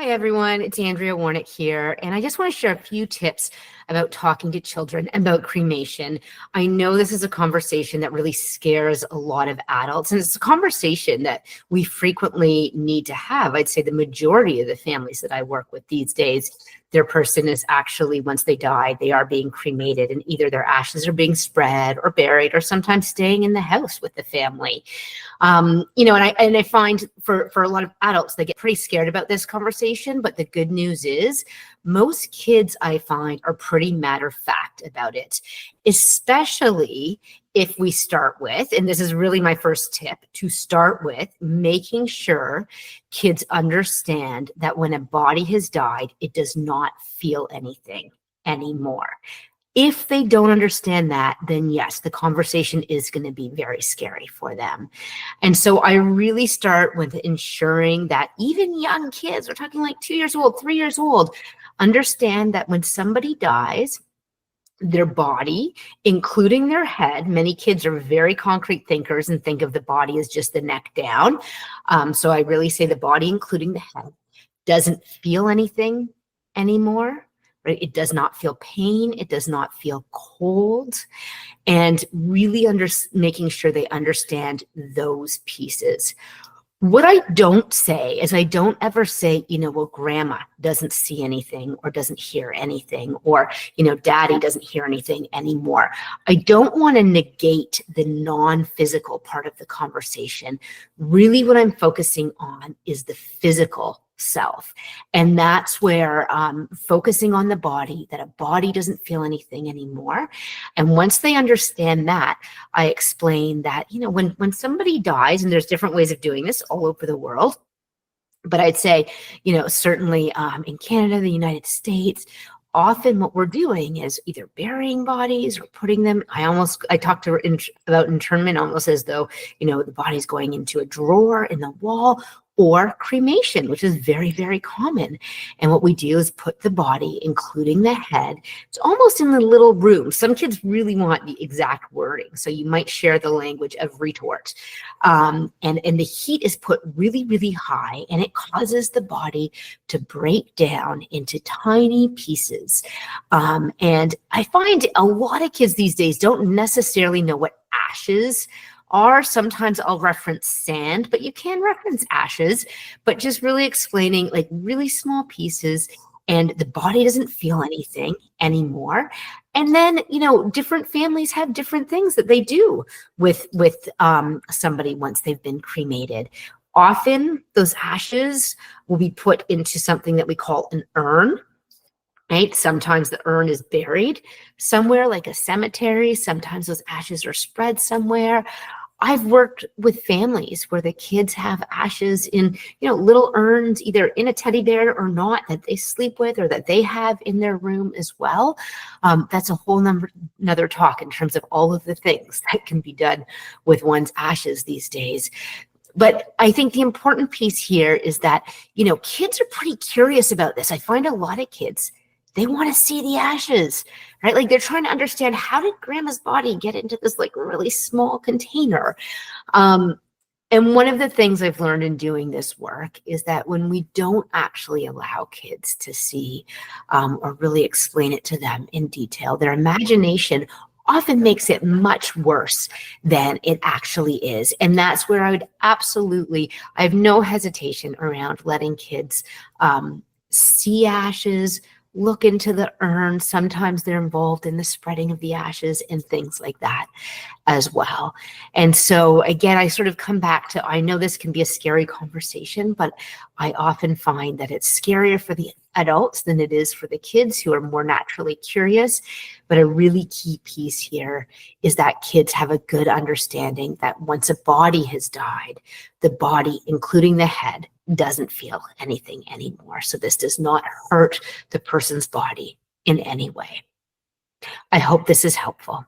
Hi, everyone. It's Andrea Warnick here, and I just want to share a few tips about talking to children about cremation. I know this is a conversation that really scares a lot of adults, and it's a conversation that we frequently need to have. I'd say the majority of the families that I work with these days, their person is actually, once they die, they are being cremated, and either their ashes are being spread or buried, or sometimes staying in the house with the family. And I find for a lot of adults, they get pretty scared about this conversation, but the good news is most kids, I find, are pretty matter of fact about it, especially if we start with, and this is really my first tip, to start with making sure kids understand that when a body has died, it does not feel anything anymore. If they don't understand that, then yes, the conversation is going to be very scary for them. And so I really start with ensuring that even young kids, we're talking like 2 years old, 3 years old, understand that when somebody dies, their body, including their head, many kids are very concrete thinkers and think of the body as just the neck down. So I really say the body, including the head, doesn't feel anything anymore. Right? It does not feel pain. It does not feel cold. And really making sure they understand those pieces. What I don't say is I don't ever say, well, grandma doesn't see anything or doesn't hear anything, or, daddy doesn't hear anything anymore. I don't want to negate the non-physical part of the conversation. Really what I'm focusing on is the physical self. And that's where focusing on the body, that a body doesn't feel anything anymore. And once they understand that, I explain that, when somebody dies, and there's different ways of doing this all over the world, but I'd say, certainly in Canada, the United States, often what we're doing is either burying bodies or putting them, I talk to about internment almost as though, the body's going into a drawer in the wall, or cremation, which is very, very common. And what we do is put the body, including the head, it's almost in the little room. Some kids really want the exact wording, so you might share the language of retort. And the heat is put really, really high, and it causes the body to break down into tiny pieces. And I find a lot of kids these days don't necessarily know what ashes are. Sometimes I'll reference sand, but you can reference ashes, but just really explaining like really small pieces, and the body doesn't feel anything anymore. And then, different families have different things that they do with somebody once they've been cremated. Often those ashes will be put into something that we call an urn. Right? Sometimes the urn is buried somewhere like a cemetery. Sometimes those ashes are spread somewhere. I've worked with families where the kids have ashes in, little urns, either in a teddy bear or not, that they sleep with or that they have in their room as well. That's a whole another talk in terms of all of the things that can be done with one's ashes these days. But I think the important piece here is that, kids are pretty curious about this. I find a lot of kids, they want to see the ashes, right? Like they're trying to understand, how did grandma's body get into this like really small container? And one of the things I've learned in doing this work is that when we don't actually allow kids to see or really explain it to them in detail, their imagination often makes it much worse than it actually is. And that's where I have no hesitation around letting kids see ashes, look into the urn. Sometimes they're involved in the spreading of the ashes and things like that as well. And so again, I sort of come back to, I know this can be a scary conversation, but I often find that it's scarier for the adults than it is for the kids who are more naturally curious. But a really key piece here is that kids have a good understanding that once a body has died, the body, including the head, doesn't feel anything anymore. So this does not hurt the person's body in any way. I hope this is helpful.